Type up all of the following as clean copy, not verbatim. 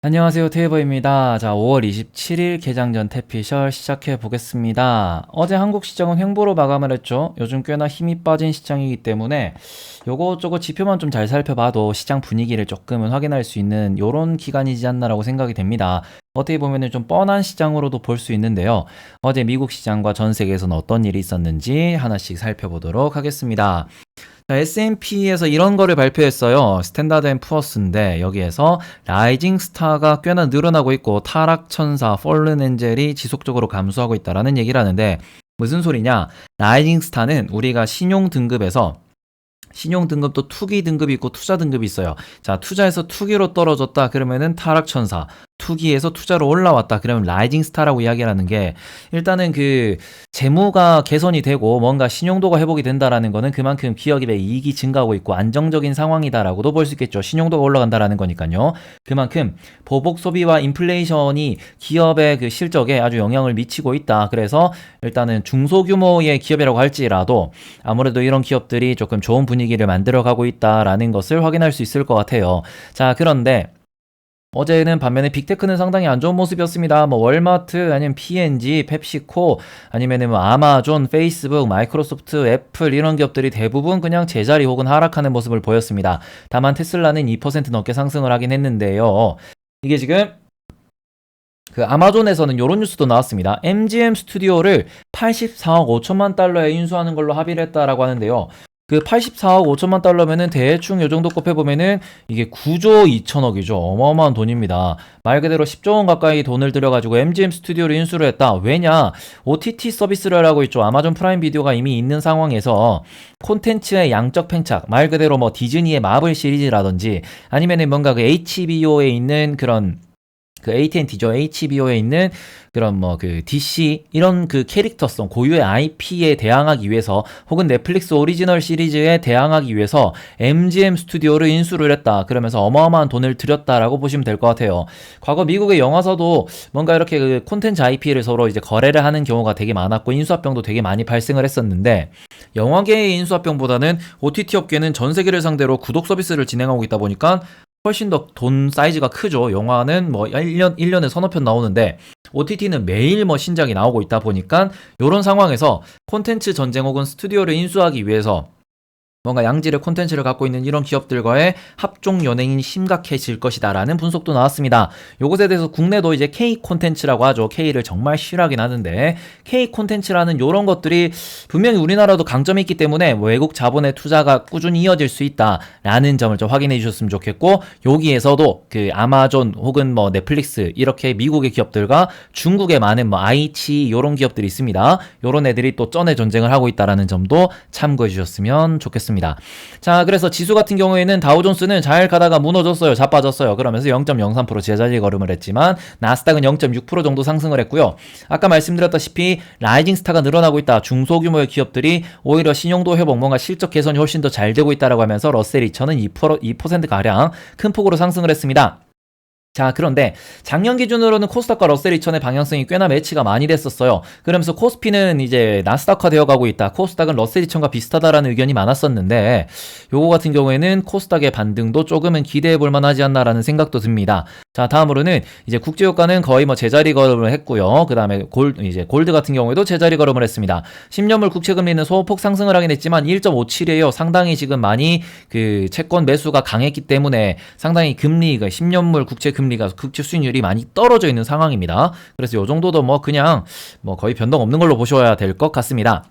안녕하세요. 테이버입니다. 자, 5월 27일 개장 전 태피셜 시작해 보겠습니다. 어제 한국 시장은 횡보로 마감을 했죠. 요즘 꽤나 힘이 빠진 시장이기 때문에 요것저것 지표만 좀 잘 살펴봐도 시장 분위기를 조금은 확인할 수 있는 요런 기간이지 않나라고 생각이 됩니다. 어떻게 보면은 좀 뻔한 시장으로도 볼 수 있는데요. 어제 미국 시장과 전 세계에서는 어떤 일이 있었는지 하나씩 살펴보도록 하겠습니다. 자, S&P에서 이런 거를 발표했어요. 스탠다드 앤 푸어스인데 여기에서 라이징 스타가 꽤나 늘어나고 있고 타락천사, 펄른 엔젤이 지속적으로 감소하고 있다라는 얘기를 하는데 무슨 소리냐? 라이징 스타는 우리가 신용 등급에서 신용 등급도 투기 등급이 있고 투자 등급이 있어요. 자, 투자에서 투기로 떨어졌다 그러면은 타락천사, 투기에서 투자로 올라왔다 그러면 라이징 스타라고 이야기를 하는 게 일단은 그 재무가 개선이 되고 뭔가 신용도가 회복이 된다라는 거는 그만큼 기업의 이익이 증가하고 있고 안정적인 상황이다라고도 볼 수 있겠죠. 신용도가 올라간다라는 거니까요. 그만큼 보복 소비와 인플레이션이 기업의 그 실적에 아주 영향을 미치고 있다. 그래서 일단은 중소규모의 기업이라고 할지라도 아무래도 이런 기업들이 조금 좋은 분위기를 만들어가고 있다라는 것을 확인할 수 있을 것 같아요. 자, 그런데 어제는 반면에 빅테크는 상당히 안 좋은 모습이었습니다. 뭐 월마트 아니면 P&G, 펩시코 아니면은 뭐 아마존, 페이스북, 마이크로소프트, 애플 이런 기업들이 대부분 그냥 제자리 혹은 하락하는 모습을 보였습니다. 다만 테슬라는 2% 넘게 상승을 하긴 했는데요. 이게 지금 그 아마존에서는 이런 뉴스도 나왔습니다. MGM 스튜디오를 84억 5천만 달러에 인수하는 걸로 합의를 했다라고 하는데요. 그 84억 5천만 달러면은 대충 요 정도 곱해보면은 이게 9조 2천억이죠. 어마어마한 돈입니다. 말 그대로 10조 원 가까이 돈을 들여가지고 MGM 스튜디오를 인수를 했다. 왜냐? OTT 서비스를 하고 있죠. 아마존 프라임 비디오가 이미 있는 상황에서 콘텐츠의 양적 팽착, 말 그대로 뭐 디즈니의 마블 시리즈라든지 아니면은 뭔가 그 HBO에 있는 그런 그 AT&T죠. HBO에 있는 그런 뭐 그 DC 이런 그 캐릭터성 고유의 IP에 대항하기 위해서 혹은 넷플릭스 오리지널 시리즈에 대항하기 위해서 MGM 스튜디오를 인수를 했다. 그러면서 어마어마한 돈을 들였다라고 보시면 될 것 같아요. 과거 미국의 영화사도 뭔가 이렇게 그 콘텐츠 IP를 서로 이제 거래를 하는 경우가 되게 많았고 인수합병도 되게 많이 발생을 했었는데 영화계의 인수합병보다는 OTT 업계는 전 세계를 상대로 구독 서비스를 진행하고 있다 보니까 훨씬 더 돈 사이즈가 크죠. 영화는 뭐 1년에 서너 편 나오는데 OTT는 매일 뭐 신작이 나오고 있다 보니까 이런 상황에서 콘텐츠 전쟁 혹은 스튜디오를 인수하기 위해서 뭔가 양질의 콘텐츠를 갖고 있는 이런 기업들과의 합종 연행이 심각해질 것이다라는 분석도 나왔습니다. 요것에 대해서 국내도 이제 K 콘텐츠라고 하죠. K를 정말 싫어하긴 하는데 K 콘텐츠라는 요런 것들이 분명히 우리나라도 강점이 있기 때문에 외국 자본의 투자가 꾸준히 이어질 수 있다라는 점을 좀 확인해 주셨으면 좋겠고 여기에서도 그 아마존 혹은 뭐 넷플릭스 이렇게 미국의 기업들과 중국의 많은 뭐 아이치 요런 기업들이 있습니다. 요런 애들이 또 쩐의 전쟁을 하고 있다라는 점도 참고해 주셨으면 좋겠습니다. 자, 그래서 지수 같은 경우에는 다우존스는 잘 가다가 무너졌어요. 자빠졌어요. 그러면서 0.03% 제자리 걸음을 했지만 나스닥은 0.6% 정도 상승을 했고요. 아까 말씀드렸다시피 라이징 스타가 늘어나고 있다. 중소규모의 기업들이 오히려 신용도 회복, 뭔가 실적 개선이 훨씬 더 잘 되고 있다라고 하면서 러셀 2000은 2%가량 큰 폭으로 상승을 했습니다. 자, 그런데 작년 기준으로는 코스닥과 러셀 2000의 방향성이 꽤나 매치가 많이 됐었어요. 그러면서 코스피는 이제 나스닥화 되어가고 있다. 코스닥은 러셀 2000과 비슷하다라는 의견이 많았었는데 요거 같은 경우에는 코스닥의 반등도 조금은 기대해볼 만하지 않나라는 생각도 듭니다. 자, 다음으로는 이제 국제유가는 거의 뭐 제자리 걸음을 했고요. 그 다음에 골드 같은 경우에도 제자리 걸음을 했습니다. 10년물 국채금리는 소폭 상승을 하긴 했지만 1.57이에요. 상당히 지금 많이 그 채권 매수가 강했기 때문에 상당히 금리가 10년물 국채 금리가 국채 수익률이 많이 떨어져 있는 상황입니다. 그래서 이 정도도 뭐 그냥 뭐 거의 변동 없는 걸로 보셔야 될 것 같습니다.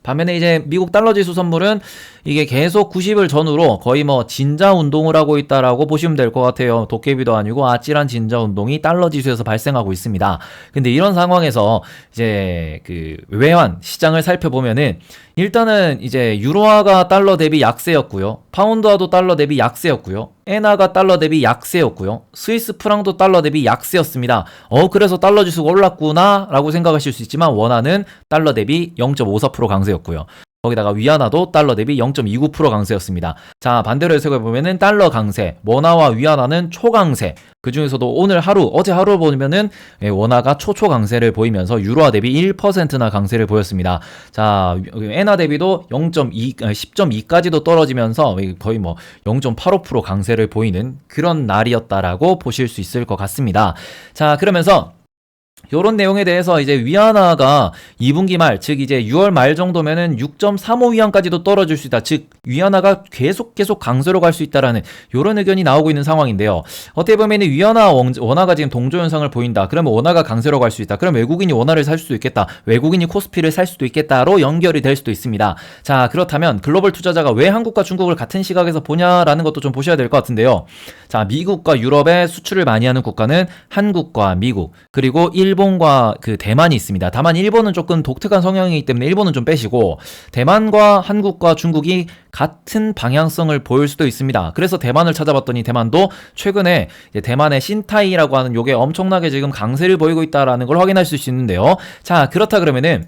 반면에 이제 미국 달러 지수 선물은 이게 계속 90을 전후로 거의 뭐 진자 운동을 하고 있다라고 보시면 될 것 같아요. 도깨비도 아니고 아찔한 진자 운동이 달러 지수에서 발생하고 있습니다. 근데 이런 상황에서 이제 그 외환 시장을 살펴보면은 일단은 이제 유로화가 달러 대비 약세였고요. 파운드화도 달러 대비 약세였고요. 엔화가 달러 대비 약세였고요. 스위스 프랑도 달러 대비 약세였습니다. 그래서 달러 지수가 올랐구나 라고 생각하실 수 있지만 원화는 달러 대비 0.54% 강세였고요. 거기다가 위안화도 달러 대비 0.29% 강세였습니다. 자, 반대로 해석해 보면은 달러 강세, 원화와 위안화는 초강세. 그 중에서도 오늘 하루, 어제 하루 보면은 원화가 초초 강세를 보이면서 유로화 대비 1%나 강세를 보였습니다. 자, 엔화 대비도 10.2까지도 떨어지면서 거의 뭐 0.85% 강세를 보이는 그런 날이었다라고 보실 수 있을 것 같습니다. 자, 그러면서 요런 내용에 대해서 이제 위안화가 2분기 말, 즉 이제 6월 말 정도면은 6.35위안까지도 떨어질 수 있다. 즉 위안화가 계속 강세로 갈 수 있다라는 요런 의견이 나오고 있는 상황인데요. 어떻게 보면 위안화 원화가 지금 동조 현상을 보인다. 그러면 원화가 강세로 갈 수 있다. 그럼 외국인이 원화를 살 수도 있겠다. 외국인이 코스피를 살 수도 있겠다로 연결이 될 수도 있습니다. 자, 그렇다면 글로벌 투자자가 왜 한국과 중국을 같은 시각에서 보냐라는 것도 좀 보셔야 될 것 같은데요. 자, 미국과 유럽에 수출을 많이 하는 국가는 한국과 미국, 그리고 일본과 그 대만이 있습니다. 다만 일본은 조금 독특한 성향이기 때문에 일본은 좀 빼시고 대만과 한국과 중국이 같은 방향성을 보일 수도 있습니다. 그래서 대만을 찾아봤더니 대만도 최근에 대만의 신타이라고 하는 요게 엄청나게 지금 강세를 보이고 있다라는 걸 확인할 수 있는데요. 자, 그렇다 그러면은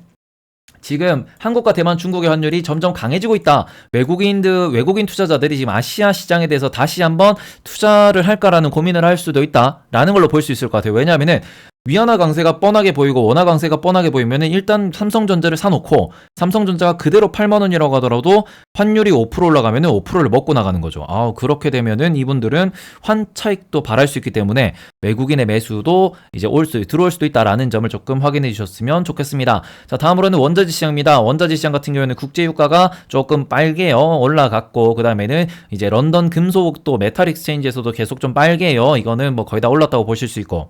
지금 한국과 대만, 중국의 환율이 점점 강해지고 있다. 외국인 투자자들이 지금 아시아 시장에 대해서 다시 한번 투자를 할까라는 고민을 할 수도 있다라는 걸로 볼 수 있을 것 같아요. 왜냐하면은 위안화 강세가 뻔하게 보이고 원화 강세가 뻔하게 보이면은 일단 삼성전자를 사놓고 삼성전자가 그대로 8만 원이라고 하더라도 환율이 5% 올라가면은 5%를 먹고 나가는 거죠. 그렇게 되면은 이분들은 환차익도 바랄 수 있기 때문에 외국인의 매수도 이제 들어올 수도 있다라는 점을 조금 확인해 주셨으면 좋겠습니다. 자, 다음으로는 원자재 시장입니다. 원자재 시장 같은 경우에는 국제 유가가 조금 빨개요. 올라갔고 그 다음에는 이제 런던 금속도 메탈 익스체인지에서도 계속 좀 빨개요. 이거는 뭐 거의 다 올랐다고 보실 수 있고.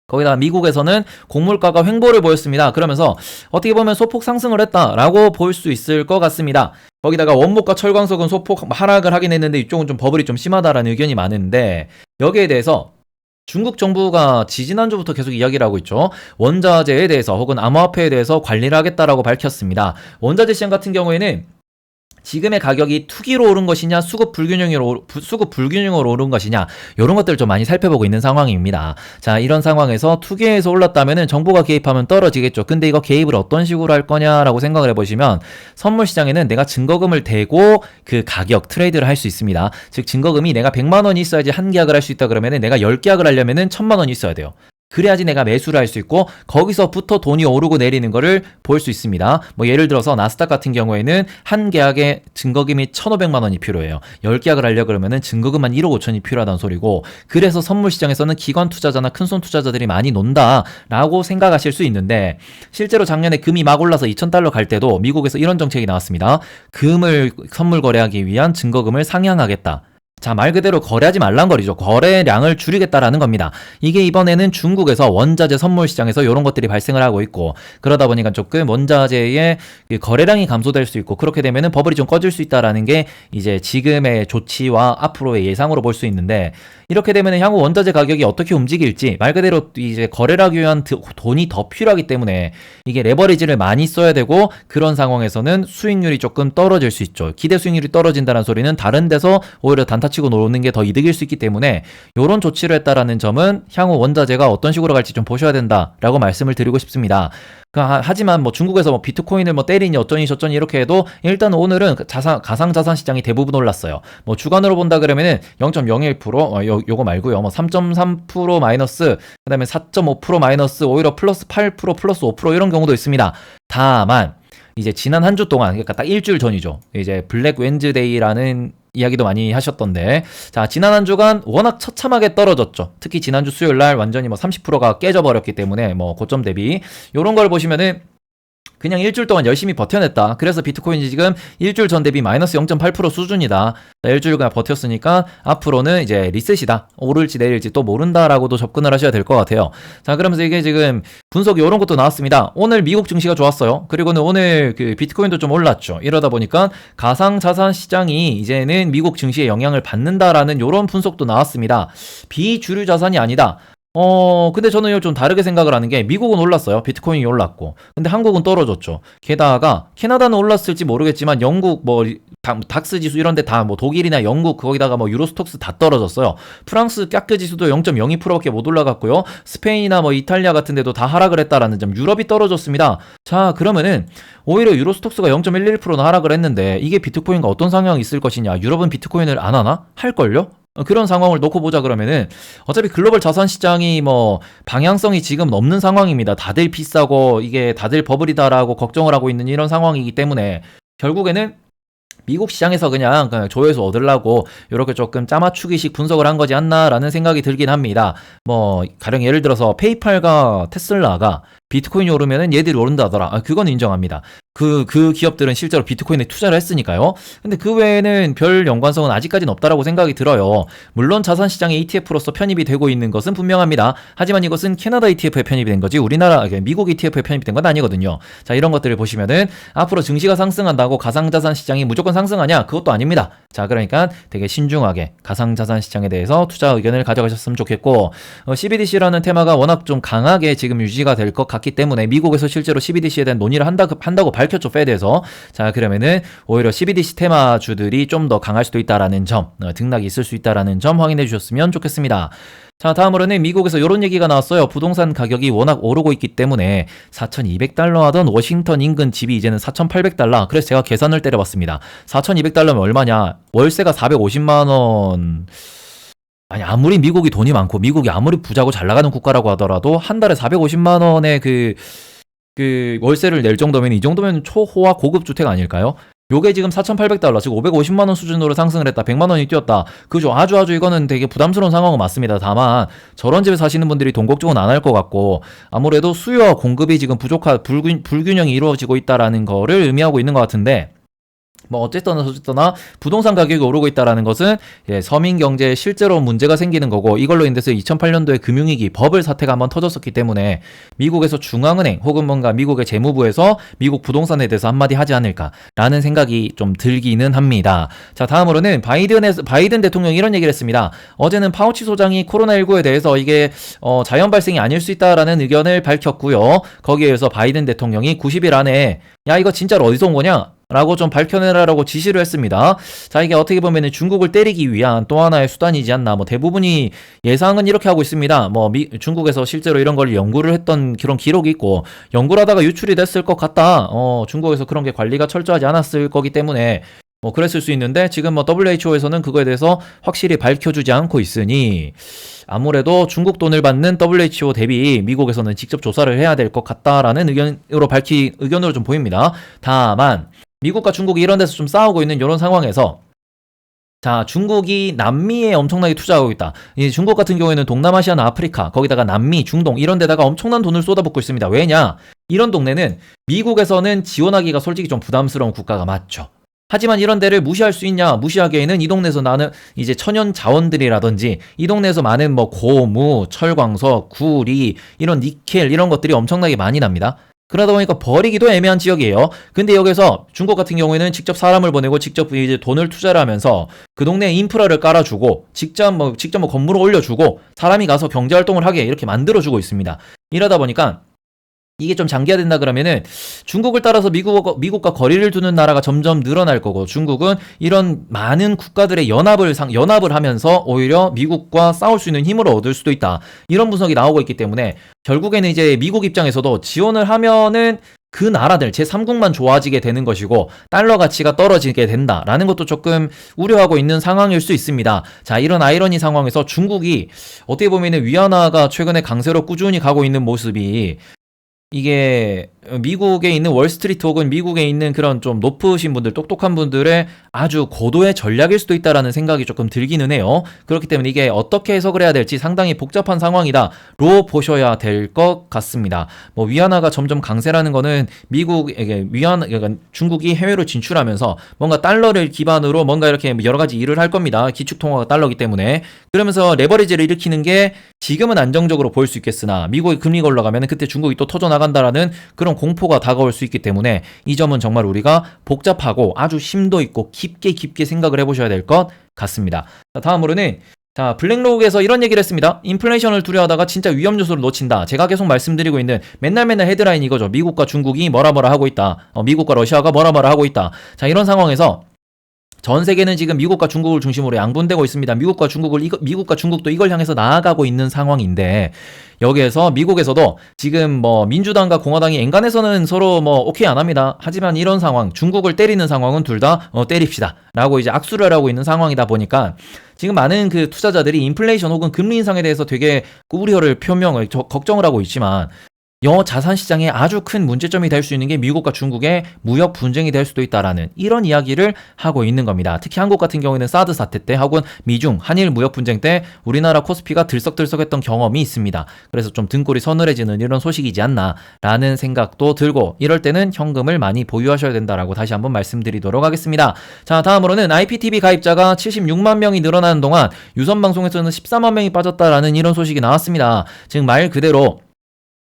거기다가 미국에서는 곡물가가 횡보를 보였습니다. 그러면서 어떻게 보면 소폭 상승을 했다라고 볼 수 있을 것 같습니다. 거기다가 원목과 철광석은 소폭 하락을 하긴 했는데 이쪽은 좀 버블이 좀 심하다라는 의견이 많은데 여기에 대해서 중국 정부가 지지난주부터 계속 이야기를 하고 있죠. 원자재에 대해서 혹은 암호화폐에 대해서 관리를 하겠다라고 밝혔습니다. 원자재 시장 같은 경우에는 지금의 가격이 투기로 오른 것이냐 수급 불균형으로 오른 것이냐 이런 것들을 좀 많이 살펴보고 있는 상황입니다. 자, 이런 상황에서 투기에서 올랐다면은 정부가 개입하면 떨어지겠죠. 근데 이거 개입을 어떤 식으로 할 거냐라고 생각을 해보시면 선물 시장에는 내가 증거금을 대고 그 가격 트레이드를 할 수 있습니다. 즉 증거금이 내가 100만 원이 있어야지 한 계약을 할 수 있다 그러면은 내가 10계약을 하려면은 1000만 원이 있어야 돼요. 그래야지 내가 매수를 할 수 있고 거기서부터 돈이 오르고 내리는 거를 볼 수 있습니다. 뭐 예를 들어서 나스닥 같은 경우에는 한 계약에 증거금이 1,500만 원이 필요해요. 10계약을 하려고 그러면은 증거금만 1억 5천이 필요하다는 소리고 그래서 선물 시장에서는 기관 투자자나 큰손 투자자들이 많이 논다라고 생각하실 수 있는데 실제로 작년에 금이 막 올라서 2,000달러 갈 때도 미국에서 이런 정책이 나왔습니다. 금을 선물 거래하기 위한 증거금을 상향하겠다. 자, 말 그대로 거래하지 말란 거리죠. 거래량을 줄이겠다라는 겁니다. 이게 이번에는 중국에서 원자재 선물 시장에서 이런 것들이 발생을 하고 있고 그러다 보니까 조금 원자재의 거래량이 감소될 수 있고 그렇게 되면은 버블이 좀 꺼질 수 있다라는 게 이제 지금의 조치와 앞으로의 예상으로 볼 수 있는데 이렇게 되면 향후 원자재 가격이 어떻게 움직일지 말 그대로 이제 거래를 하기 위한 돈이 더 필요하기 때문에 이게 레버리지를 많이 써야 되고 그런 상황에서는 수익률이 조금 떨어질 수 있죠. 기대 수익률이 떨어진다는 소리는 다른 데서 오히려 단타 치고 노는 게 더 이득일 수 있기 때문에 이런 조치를 했다라는 점은 향후 원자재가 어떤 식으로 갈지 좀 보셔야 된다라고 말씀을 드리고 싶습니다. 하지만 뭐 중국에서 뭐 비트코인을 뭐 때리니 어쩌니 저쩌니 이렇게 해도 일단 오늘은 가상자산 시장이 대부분 올랐어요. 뭐 주간으로 본다 그러면은 0.01% 요거 말고요. 뭐 3.3% 마이너스 그다음에 4.5% 마이너스 오히려 플러스 8% 플러스 5% 이런 경우도 있습니다. 다만 이제 지난 한 주 동안 그러니까 딱 일주일 전이죠. 이제 블랙 웬즈데이라는 이야기도 많이 하셨던데 자, 지난 한 주간 워낙 처참하게 떨어졌죠. 특히 지난주 수요일 날 완전히 뭐 30%가 깨져버렸기 때문에 뭐 고점 대비 요런 걸 보시면은 그냥 일주일 동안 열심히 버텨냈다. 그래서 비트코인이 지금 일주일 전 대비 마이너스 0.8% 수준이다. 일주일간 버텼으니까 앞으로는 이제 리셋이다. 오를지 내릴지 또 모른다라고도 접근을 하셔야 될 것 같아요. 자, 그러면서 이게 지금 분석 이런 것도 나왔습니다. 오늘 미국 증시가 좋았어요. 그리고는 오늘 그 비트코인도 좀 올랐죠. 이러다 보니까 가상자산 시장이 이제는 미국 증시에 영향을 받는다라는 이런 분석도 나왔습니다. 비주류 자산이 아니다. 근데 저는 이걸 좀 다르게 생각을 하는 게 미국은 올랐어요. 비트코인이 올랐고. 근데 한국은 떨어졌죠. 게다가 캐나다는 올랐을지 모르겠지만 영국 뭐 닥스 지수 이런 데 다 뭐 독일이나 영국 거기다가 뭐 유로스톡스 다 떨어졌어요. 프랑스 깍크 지수도 0.02%밖에 못 올라갔고요. 스페인이나 뭐 이탈리아 같은 데도 다 하락을 했다라는 점. 유럽이 떨어졌습니다. 자, 그러면은 오히려 유로스톡스가 0.11%나 하락을 했는데 이게 비트코인과 어떤 상황이 있을 것이냐. 유럽은 비트코인을 안 하나? 할걸요? 그런 상황을 놓고 보자 그러면은 어차피 글로벌 자산 시장이 뭐 방향성이 지금 없는 상황입니다. 다들 비싸고 이게 다들 버블이다라고 걱정을 하고 있는 이런 상황이기 때문에 결국에는 미국 시장에서 그냥 조회수 얻으려고 이렇게 조금 짜맞추기식 분석을 한 거지 않나라는 생각이 들긴 합니다. 뭐 가령 예를 들어서 페이팔과 테슬라가 비트코인이 오르면은 얘들이 오른다더라. 그건 인정합니다. 그 기업들은 실제로 비트코인에 투자를 했으니까요. 근데 그 외에는 별 연관성은 아직까지는 없다라고 생각이 들어요. 물론 자산시장의 ETF로서 편입이 되고 있는 것은 분명합니다. 하지만 이것은 캐나다 ETF에 편입이 된 거지 우리나라 미국 ETF에 편입이 된 건 아니거든요. 자, 이런 것들을 보시면은 앞으로 증시가 상승한다고 가상자산 시장이 무조건 상승하냐? 그것도 아닙니다. 자, 그러니까 되게 신중하게 가상자산 시장에 대해서 투자 의견을 가져가셨으면 좋겠고 CBDC라는 테마가 워낙 좀 강하게 지금 유지가 될 것 같기 때문에 미국에서 실제로 CBDC에 대한 논의를 한다고 밝혔죠, 페드에서. 자, 그러면은 오히려 CBDC 테마주들이 좀 더 강할 수도 있다라는 점, 등락이 있을 수 있다라는 점 확인해 주셨으면 좋겠습니다. 자, 다음으로는 미국에서 이런 얘기가 나왔어요. 부동산 가격이 워낙 오르고 있기 때문에 4,200달러 하던 워싱턴 인근 집이 이제는 4,800달러. 그래서 제가 계산을 때려봤습니다. 4,200달러면 얼마냐? 월세가 450만 원. 아니, 아무리 미국이 돈이 많고 미국이 아무리 부자고 잘 나가는 국가라고 하더라도 한 달에 450만 원의 그 월세를 낼 정도면 이 정도면 초호화 고급 주택 아닐까요? 요게 지금 4,800달러, 즉 550만 원 수준으로 상승을 했다. 100만 원이 뛰었다. 그죠? 아주 이거는 되게 부담스러운 상황은 맞습니다. 다만 저런 집에 사시는 분들이 돈 걱정은 안 할 것 같고 아무래도 수요와 공급이 지금 불균형이 이루어지고 있다라는 거를 의미하고 있는 것 같은데 뭐 어쨌거나 부동산 가격이 오르고 있다라는 것은 서민 경제에 실제로 문제가 생기는 거고 이걸로 인해서 2008년도에 금융위기 버블 사태가 한번 터졌었기 때문에 미국에서 중앙은행 혹은 뭔가 미국의 재무부에서 미국 부동산에 대해서 한마디 하지 않을까라는 생각이 좀 들기는 합니다. 자, 다음으로는 바이든 대통령이 이런 얘기를 했습니다. 어제는 파우치 소장이 코로나19에 대해서 이게 자연 발생이 아닐 수 있다라는 의견을 밝혔고요. 거기에 의해서 바이든 대통령이 90일 안에 야, 이거 진짜로 어디서 온 거냐? 라고 좀 밝혀내라라고 지시를 했습니다. 자, 이게 어떻게 보면 중국을 때리기 위한 또 하나의 수단이지 않나. 뭐 대부분이 예상은 이렇게 하고 있습니다. 뭐 중국에서 실제로 이런 걸 연구를 했던 그런 기록이 있고 연구를 하다가 유출이 됐을 것 같다. 중국에서 그런 게 관리가 철저하지 않았을 거기 때문에 뭐 그랬을 수 있는데 지금 뭐 WHO에서는 그거에 대해서 확실히 밝혀주지 않고 있으니 아무래도 중국 돈을 받는 WHO 대비 미국에서는 직접 조사를 해야 될 것 같다라는 의견으로 좀 보입니다. 다만 미국과 중국이 이런 데서 좀 싸우고 있는 이런 상황에서 자, 중국이 남미에 엄청나게 투자하고 있다. 이 중국 같은 경우에는 동남아시아나 아프리카, 거기다가 남미, 중동 이런 데다가 엄청난 돈을 쏟아붓고 있습니다. 왜냐? 이런 동네는 미국에서는 지원하기가 솔직히 좀 부담스러운 국가가 맞죠. 하지만 이런 데를 무시할 수 있냐? 무시하기에는 이 동네에서 나는 이제 천연 자원들이라든지 이 동네에서 많은 뭐 고무, 철광석, 구리, 이런 니켈 이런 것들이 엄청나게 많이 납니다. 그러다 보니까 버리기도 애매한 지역이에요. 근데 여기서 중국 같은 경우에는 직접 사람을 보내고 직접 이제 돈을 투자를 하면서 그 동네에 인프라를 깔아주고 직접 건물을 올려주고 사람이 가서 경제활동을 하게 이렇게 만들어주고 있습니다. 이러다 보니까 이게 좀 장기화된다 그러면은 중국을 따라서 미국과 거리를 두는 나라가 점점 늘어날 거고 중국은 이런 많은 국가들의 연합을 하면서 오히려 미국과 싸울 수 있는 힘을 얻을 수도 있다. 이런 분석이 나오고 있기 때문에 결국에는 이제 미국 입장에서도 지원을 하면은 그 나라들 제3국만 좋아지게 되는 것이고 달러 가치가 떨어지게 된다라는 것도 조금 우려하고 있는 상황일 수 있습니다. 자, 이런 아이러니 상황에서 중국이 어떻게 보면은 위안화가 최근에 강세로 꾸준히 가고 있는 모습이 이게 미국에 있는 월스트리트 혹은 미국에 있는 그런 좀 높으신 분들, 똑똑한 분들의 아주 고도의 전략일 수도 있다라는 생각이 조금 들기는 해요. 그렇기 때문에 이게 어떻게 해석을 해야 될지 상당히 복잡한 상황이다로 보셔야 될 것 같습니다. 뭐 위안화가 점점 강세라는 거는 미국에게 그러니까 중국이 해외로 진출하면서 뭔가 달러를 기반으로 뭔가 이렇게 여러 가지 일을 할 겁니다. 기축통화가 달러기 때문에. 그러면서 레버리지를 일으키는 게 지금은 안정적으로 보일 수 있겠으나 미국의 금리가 올라가면 그때 중국이 또 터져나간다라는 그런 공포가 다가올 수 있기 때문에 이 점은 정말 우리가 복잡하고 아주 심도 있고 깊게 생각을 해보셔야 될 것 같습니다. 자, 다음으로는 자, 블랙록에서 이런 얘기를 했습니다. 인플레이션을 두려워하다가 진짜 위험 요소를 놓친다. 제가 계속 말씀드리고 있는 맨날 헤드라인 이거죠. 미국과 중국이 뭐라 하고 있다. 미국과 러시아가 뭐라 하고 있다. 자, 이런 상황에서 전 세계는 지금 미국과 중국을 중심으로 양분되고 있습니다. 미국과 중국도 이걸 향해서 나아가고 있는 상황인데, 여기에서 미국에서도 지금 뭐 민주당과 공화당이 엔간해서는 서로 뭐 오케이 안 합니다. 하지만 이런 상황, 중국을 때리는 상황은 둘 다 때립시다 라고 이제 악수를 하고 있는 상황이다 보니까 지금 많은 그 투자자들이 인플레이션 혹은 금리 인상에 대해서 되게 우려를 걱정을 하고 있지만, 자산 시장에 아주 큰 문제점이 될 수 있는 게 미국과 중국의 무역 분쟁이 될 수도 있다라는 이런 이야기를 하고 있는 겁니다. 특히 한국 같은 경우에는 사드 사태 때 혹은 미중 한일 무역 분쟁 때 우리나라 코스피가 들썩들썩했던 경험이 있습니다. 그래서 좀 등골이 서늘해지는 이런 소식이지 않나라는 생각도 들고, 이럴 때는 현금을 많이 보유하셔야 된다라고 다시 한번 말씀드리도록 하겠습니다. 자, 다음으로는 IPTV 가입자가 76만 명이 늘어나는 동안 유선 방송에서는 14만 명이 빠졌다라는 이런 소식이 나왔습니다. 즉 말 그대로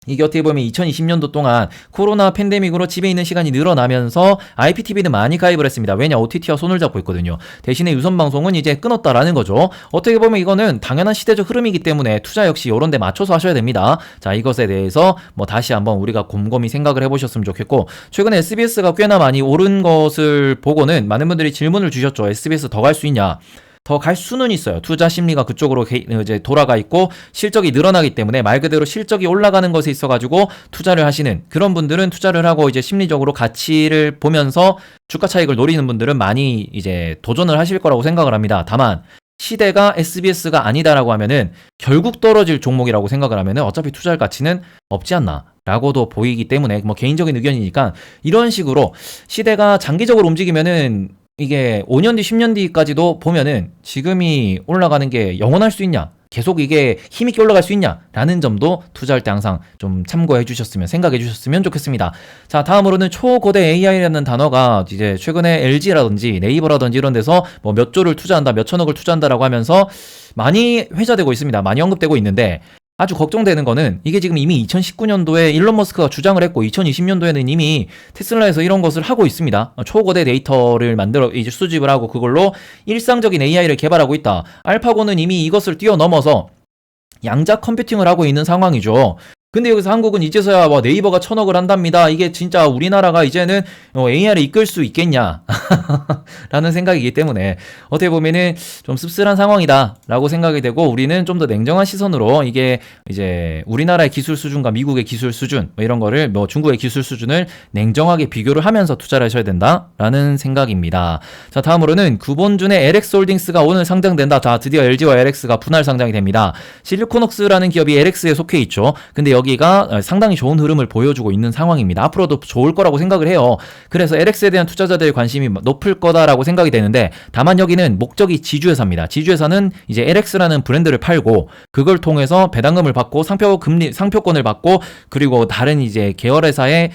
이게 어떻게 보면 2020년도 동안 코로나 팬데믹으로 집에 있는 시간이 늘어나면서 IPTV는 많이 가입을 했습니다. 왜냐? OTT와 손을 잡고 있거든요. 대신에 유선방송은 이제 끊었다라는 거죠. 어떻게 보면 이거는 당연한 시대적 흐름이기 때문에 투자 역시 이런 데 맞춰서 하셔야 됩니다. 자, 이것에 대해서 뭐 다시 한번 우리가 곰곰이 생각을 해보셨으면 좋겠고, 최근에 SBS가 꽤나 많이 오른 것을 보고는 많은 분들이 질문을 주셨죠. SBS 더 갈 수 있냐? 더 갈 수는 있어요. 투자 심리가 그쪽으로 이제 돌아가 있고 실적이 늘어나기 때문에 말 그대로 실적이 올라가는 것에 있어가지고 투자를 하시는 그런 분들은 투자를 하고 이제 심리적으로 가치를 보면서 주가 차익을 노리는 분들은 많이 이제 도전을 하실 거라고 생각을 합니다. 다만 시대가 SBS가 아니다라고 하면은 결국 떨어질 종목이라고 생각을 하면은 어차피 투자할 가치는 없지 않나 라고도 보이기 때문에, 뭐 개인적인 의견이니까 이런 식으로 시대가 장기적으로 움직이면은 이게 5년 뒤, 10년 뒤까지도 보면은 지금이 올라가는 게 영원할 수 있냐? 계속 이게 힘있게 올라갈 수 있냐? 라는 점도 투자할 때 항상 좀 참고해 주셨으면, 생각해 주셨으면 좋겠습니다. 자, 다음으로는 초거대 AI라는 단어가 이제 최근에 LG라든지 네이버라든지 이런 데서 뭐 몇 조를 투자한다, 몇 천억을 투자한다라고 하면서 많이 회자되고 있습니다. 많이 언급되고 있는데, 아주 걱정되는 거는 이게 지금 이미 2019년도에 일론 머스크가 주장을 했고 2020년도에는 이미 테슬라에서 이런 것을 하고 있습니다. 초거대 데이터를 만들어 이제 수집을 하고 그걸로 일상적인 AI를 개발하고 있다. 알파고는 이미 이것을 뛰어넘어서 양자 컴퓨팅을 하고 있는 상황이죠. 근데 여기서 한국은 이제서야 뭐 네이버가 1,000억을 한답니다. 이게 진짜 우리나라가 이제는 AI를 이끌 수 있겠냐 라는 생각이기 때문에 어떻게 보면은 좀 씁쓸한 상황이다 라고 생각이 되고, 우리는 좀 더 냉정한 시선으로 이게 이제 우리나라의 기술 수준과 미국의 기술 수준 뭐 이런 거를 뭐 중국의 기술 수준을 냉정하게 비교를 하면서 투자를 하셔야 된다 라는 생각입니다. 자, 다음으로는 구본준의 LX홀딩스가 오늘 상장된다. 자, 드디어 LG와 LX가 분할 상장이 됩니다. 실리콘웍스라는 기업이 LX에 속해 있죠. 근데 여기가 상당히 좋은 흐름을 보여주고 있는 상황입니다. 앞으로도 좋을 거라고 생각을 해요. 그래서 LX에 대한 투자자들의 관심이 높을 거다라고 생각이 되는데, 다만 여기는 목적이 지주회사입니다. 지주회사는 이제 LX라는 브랜드를 팔고 그걸 통해서 배당금을 받고 상표권을 받고 그리고 다른 이제 계열회사의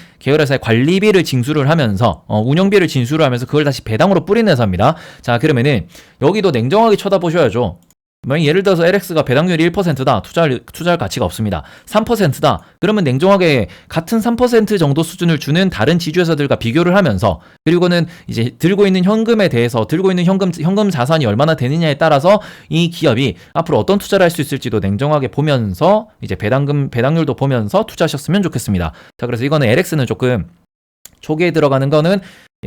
관리비를 징수를 하면서 운영비를 진수를 하면서 그걸 다시 배당으로 뿌리는 회사입니다. 자, 그러면은 여기도 냉정하게 쳐다보셔야죠. 예를 들어서 LX가 배당률이 1%다. 투자할 가치가 없습니다. 3%다. 그러면 냉정하게 같은 3% 정도 수준을 주는 다른 지주회사들과 비교를 하면서, 그리고는 이제 들고 있는 현금에 대해서 들고 있는 현금 자산이 얼마나 되느냐에 따라서 이 기업이 앞으로 어떤 투자를 할 수 있을지도 냉정하게 보면서 이제 배당률도 보면서 투자하셨으면 좋겠습니다. 자, 그래서 이거는 LX는 조금 초기에 들어가는 거는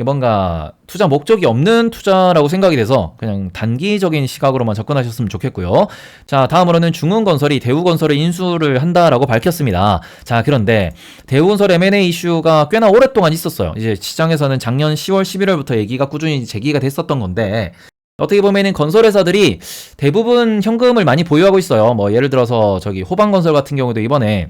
뭔가 투자 목적이 없는 투자라고 생각이 돼서 그냥 단기적인 시각으로만 접근하셨으면 좋겠고요. 자, 다음으로는 중흥건설이 대우건설을 인수를 한다라고 밝혔습니다. 자, 그런데 대우건설 M&A 이슈가 꽤나 오랫동안 있었어요. 이제 시장에서는 작년 10월, 11월부터 얘기가 꾸준히 제기가 됐었던 건데, 어떻게 보면은 건설회사들이 대부분 현금을 많이 보유하고 있어요. 뭐 예를 들어서 저기 호방건설 같은 경우도 이번에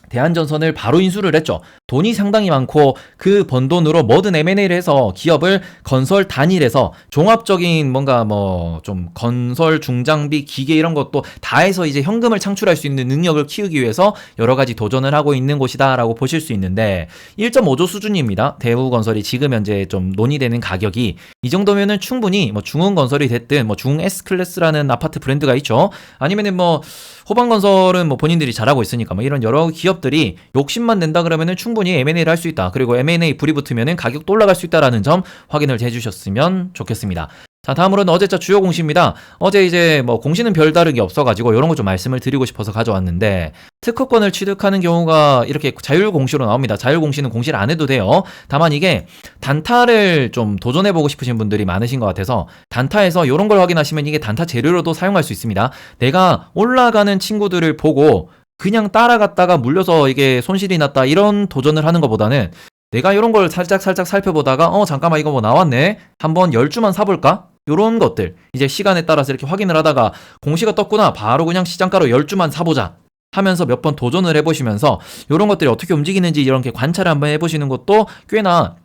대한전선을 바로 인수를 했죠. 돈이 상당히 많고 그 번 돈으로 뭐든 M&A를 해서 기업을 건설 단일해서 종합적인 뭔가 뭐 좀 건설 중장비 기계 이런 것도 다 해서 이제 현금을 창출할 수 있는 능력을 키우기 위해서 여러 가지 도전을 하고 있는 곳이다라고 보실 수 있는데, 1.5조 수준입니다. 대우건설이 지금 현재 좀 논의되는 가격이 이 정도면은 충분히 뭐 중흥건설이 됐든 뭐 중흥 S클래스라는 아파트 브랜드가 있죠. 아니면은 뭐 호방건설은 뭐 본인들이 잘하고 있으니까 뭐 이런 여러 기업들이 욕심만 낸다 그러면은 충분히 M&A를 할 수 있다. 그리고 M&A 불이 붙으면은 가격도 올라갈 수 있다라는 점 확인을 해주셨으면 좋겠습니다. 자, 다음으로는 어제자 주요 공시입니다. 어제 이제 뭐 공시는 별다르게 없어가지고 이런 거 좀 말씀을 드리고 싶어서 가져왔는데, 특허권을 취득하는 경우가 이렇게 자율 공시로 나옵니다. 자율 공시는 공시를 안 해도 돼요. 다만 이게 단타를 좀 도전해보고 싶으신 분들이 많으신 것 같아서 단타에서 이런 걸 확인하시면 이게 단타 재료로도 사용할 수 있습니다. 내가 올라가는 친구들을 보고 그냥 따라갔다가 물려서 이게 손실이 났다 이런 도전을 하는 것보다는 내가 이런 걸 살짝 살펴보다가 잠깐만 이거 뭐 나왔네, 한번 10주만 사볼까? 요런 것들 이제 시간에 따라서 이렇게 확인을 하다가 공시가 떴구나, 바로 그냥 시장가로 10주만 사보자 하면서 몇 번 도전을 해보시면서 요런 것들이 어떻게 움직이는지 이렇게 관찰을 한번 해보시는 것도 꽤나,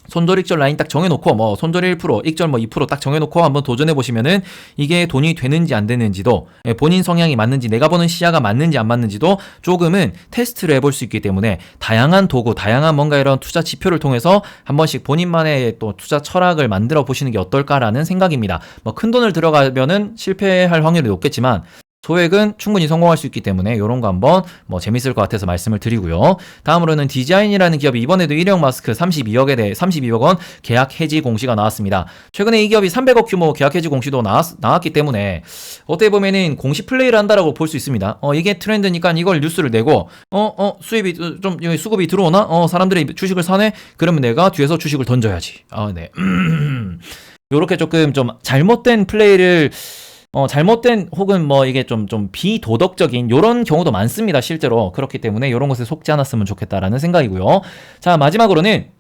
손절 익절 라인 딱 정해놓고 뭐 손절 1% 익절 뭐 2% 딱 정해놓고 한번 도전해보시면은 이게 돈이 되는지 안 되는지도, 본인 성향이 맞는지 내가 보는 시야가 맞는지 안 맞는지도 조금은 테스트를 해볼 수 있기 때문에, 다양한 도구, 다양한 뭔가 이런 투자 지표를 통해서 한 번씩 본인만의 또 투자 철학을 만들어 보시는 게 어떨까라는 생각입니다. 뭐 큰 돈을 들어가면은 실패할 확률이 높겠지만 소액은 충분히 성공할 수 있기 때문에 이런 거 한번 뭐 재밌을 것 같아서 말씀을 드리고요. 다음으로는 디자인이라는 기업이 이번에도 일회용 마스크 32억 원 계약 해지 공시가 나왔습니다. 최근에 이 기업이 300억 규모 계약 해지 공시도 나왔기 때문에 어떻게 보면은 공시 플레이를 한다라고 볼 수 있습니다. 이게 트렌드니까 이걸 뉴스를 내고 수입이 좀 수급이 들어오나? 사람들이 주식을 사네? 그러면 내가 뒤에서 주식을 던져야지. 네. 요렇게 조금 좀 잘못된 플레이를, 잘못된 혹은 뭐 이게 좀 비도덕적인 요런 경우도 많습니다. 실제로. 그렇기 때문에 요런 것에 속지 않았으면 좋겠다라는 생각이고요. 자, 마지막으로는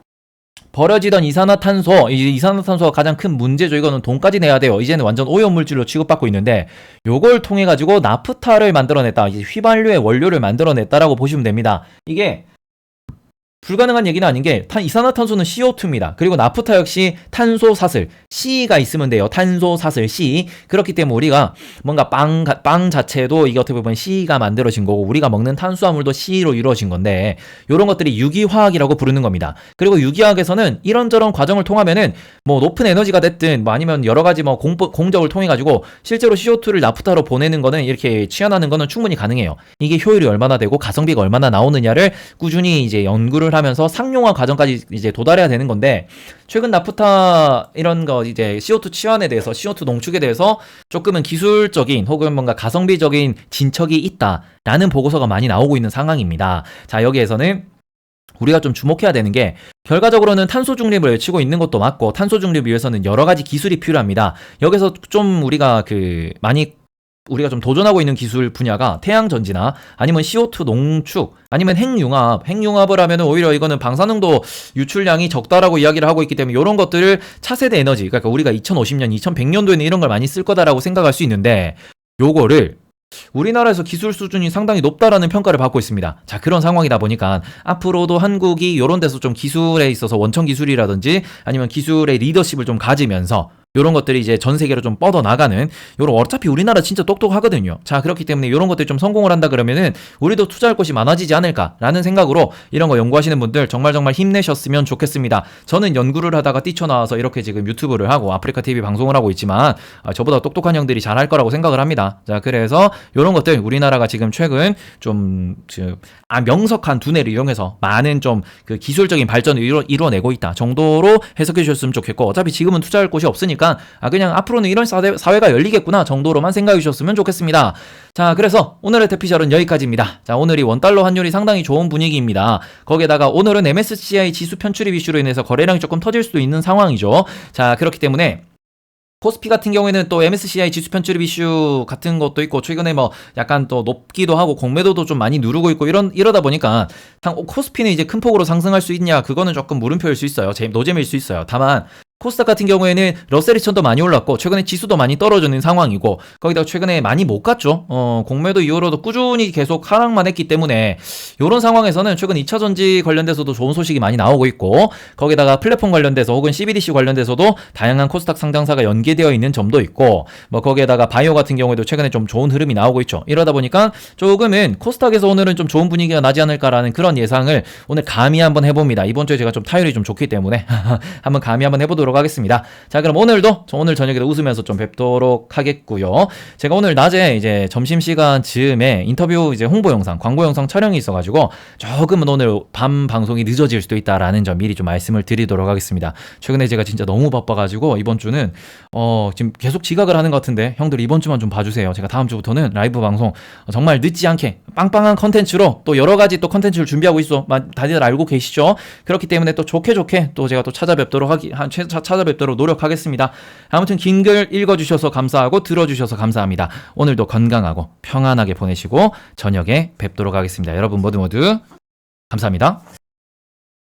버려지던 이산화탄소, 이산화탄소가 가장 큰 문제죠. 이거는 돈까지 내야 돼요. 이제는 완전 오염물질로 취급받고 있는데, 요걸 통해 가지고 나프타를 만들어냈다, 이제 휘발유의 원료를 만들어냈다라고 보시면 됩니다. 이게 불가능한 얘기는 아닌 게, 이산화탄소는 CO2입니다. 그리고 나프타 역시 탄소사슬, C가 있으면 돼요. 탄소사슬 C. 그렇기 때문에 우리가 뭔가 빵 자체도 이게 어떻게 보면 C가 만들어진 거고, 우리가 먹는 탄수화물도 C로 이루어진 건데, 요런 것들이 유기화학이라고 부르는 겁니다. 그리고 유기화학에서는 이런저런 과정을 통하면은 뭐 높은 에너지가 됐든 뭐 아니면 여러 가지 뭐 공적을 통해 가지고 실제로 CO2를 나프타로 보내는 거는, 이렇게 취한하는 거는 충분히 가능해요. 이게 효율이 얼마나 되고 가성비가 얼마나 나오느냐를 꾸준히 이제 연구를 하면서 상용화 과정까지 이제 도달해야 되는 건데, 최근 나프타 이런 거 이제 CO2 치환에 대해서, CO2 농축에 대해서 조금은 기술적인 혹은 뭔가 가성비적인 진척이 있다라는 보고서가 많이 나오고 있는 상황입니다. 자, 여기에서는 우리가 좀 주목해야 되는 게, 결과적으로는 탄소 중립을 외치고 있는 것도 맞고, 탄소 중립 위해서는 여러 가지 기술이 필요합니다. 여기서 좀 우리가 좀 도전하고 있는 기술 분야가 태양전지나 아니면 CO2 농축, 아니면 핵융합을 하면은 오히려 이거는 방사능도 유출량이 적다라고 이야기를 하고 있기 때문에, 이런 것들을 차세대 에너지, 그러니까 우리가 2050년, 2100년도에는 이런 걸 많이 쓸 거다라고 생각할 수 있는데, 요거를 우리나라에서 기술 수준이 상당히 높다라는 평가를 받고 있습니다. 자, 그런 상황이다 보니까 앞으로도 한국이 이런 데서 좀 기술에 있어서 원천 기술이라든지 아니면 기술의 리더십을 좀 가지면서 요런 것들이 이제 전 세계로 좀 뻗어나가는, 요런, 어차피 우리나라 진짜 똑똑하거든요. 자, 그렇기 때문에 요런 것들이 좀 성공을 한다 그러면은 우리도 투자할 곳이 많아지지 않을까라는 생각으로 이런 거 연구하시는 분들 정말 힘내셨으면 좋겠습니다. 저는 연구를 하다가 뛰쳐나와서 이렇게 지금 유튜브를 하고 아프리카 TV 방송을 하고 있지만, 저보다 똑똑한 형들이 잘할 거라고 생각을 합니다. 자, 그래서 요런 것들 우리나라가 지금 최근 좀 명석한 두뇌를 이용해서 많은 좀 그 기술적인 발전을 이뤄내고 있다 정도로 해석해 주셨으면 좋겠고, 어차피 지금은 투자할 곳이 없으니까 그냥 앞으로는 이런 사회가 열리겠구나 정도로만 생각해 주셨으면 좋겠습니다. 자, 그래서 오늘의 대피셜은 여기까지입니다. 자, 오늘이 원달러 환율이 상당히 좋은 분위기입니다. 거기에다가 오늘은 MSCI 지수 편출입 이슈로 인해서 거래량이 조금 터질 수도 있는 상황이죠. 자, 그렇기 때문에 코스피 같은 경우에는 또 MSCI 지수 편출입 이슈 같은 것도 있고, 최근에 뭐 약간 또 높기도 하고 공매도도 좀 많이 누르고 있고, 이러다 보니까 코스피는 이제 큰 폭으로 상승할 수 있냐, 그거는 조금 물음표일 수 있어요. 노잼일 수 있어요. 다만 코스닥 같은 경우에는 러셀 2000도 많이 올랐고, 최근에 지수도 많이 떨어지는 상황이고, 거기다가 최근에 많이 못 갔죠. 공매도 이후로도 꾸준히 계속 하락만 했기 때문에, 요런 상황에서는 최근 2차 전지 관련돼서도 좋은 소식이 많이 나오고 있고, 거기다가 플랫폼 관련돼서 혹은 CBDC 관련돼서도 다양한 코스닥 상장사가 연계되어 있는 점도 있고, 뭐 거기에다가 바이오 같은 경우에도 최근에 좀 좋은 흐름이 나오고 있죠. 이러다 보니까 조금은 코스닥에서 오늘은 좀 좋은 분위기가 나지 않을까라는 그런 예상을 오늘 감히 한번 해봅니다. 이번 주에 제가 좀 타율이 좀 좋기 때문에 한번 감히 한번 해보도록 뵙도록 하겠습니다. 자, 그럼 오늘 저녁에도 웃으면서 좀 뵙도록 하겠고요. 제가 오늘 낮에 이제 점심시간 즈음에 인터뷰 이제 홍보 영상, 광고 영상 촬영이 있어가지고 조금은 오늘 밤 방송이 늦어질 수도 있다라는 점 미리 좀 말씀을 드리도록 하겠습니다. 최근에 제가 진짜 너무 바빠가지고 이번 주는 지금 계속 지각을 하는 것 같은데 형들 이번 주만 좀 봐주세요. 제가 다음 주부터는 라이브 방송 정말 늦지 않게 빵빵한 컨텐츠로 또 여러 가지 또 컨텐츠를 준비하고 있어. 다들 알고 계시죠? 그렇기 때문에 또 좋게 또 제가 또 찾아뵙도록 노력하겠습니다. 아무튼 긴 글 읽어주셔서 감사하고 들어주셔서 감사합니다. 오늘도 건강하고 평안하게 보내시고 저녁에 뵙도록 하겠습니다. 여러분 모두 감사합니다.